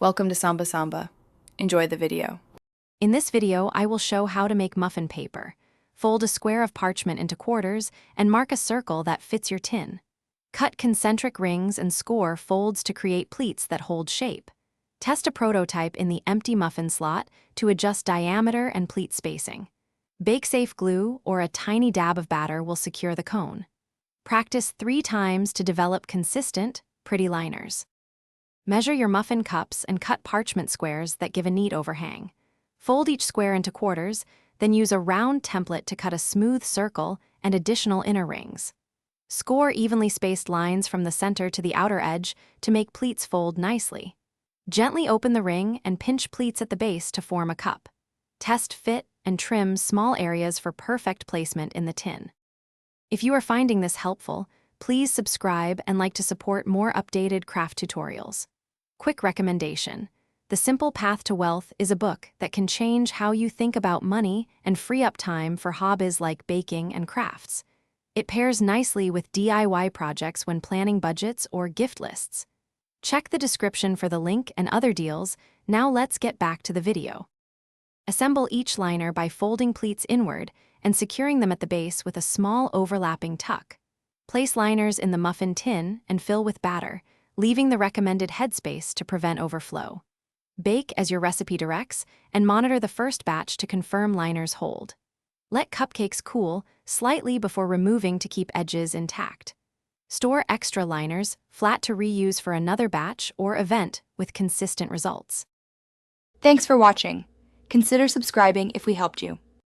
Welcome to Samba Samba. Enjoy the video. In this video, I will show how to make muffin paper. Fold a square of parchment into quarters and mark a circle that fits your tin. Cut concentric rings and score folds to create pleats that hold shape. Test a prototype in the empty muffin slot to adjust diameter and pleat spacing. Bake-safe glue or a tiny dab of batter will secure the cone. Practice 3 times to develop consistent, pretty liners. Measure your muffin cups and cut parchment squares that give a neat overhang. Fold each square into quarters, then use a round template to cut a smooth circle and additional inner rings. Score evenly spaced lines from the center to the outer edge to make pleats fold nicely. Gently open the ring and pinch pleats at the base to form a cup. Test fit and trim small areas for perfect placement in the tin. If you are finding this helpful, please subscribe and like to support more updated craft tutorials. Quick recommendation: The Simple Path to Wealth is a book that can change how you think about money and free up time for hobbies like baking and crafts. It pairs nicely with DIY projects when planning budgets or gift lists. Check the description for the link and other deals. Now let's get back to the video. Assemble each liner by folding pleats inward and securing them at the base with a small overlapping tuck. Place liners in the muffin tin and fill with batter, leaving the recommended headspace to prevent overflow. Bake as your recipe directs and monitor the first batch to confirm liners hold. Let cupcakes cool slightly before removing to keep edges intact. Store extra liners flat to reuse for another batch or event with consistent results. Thanks for watching. Consider subscribing if we helped you.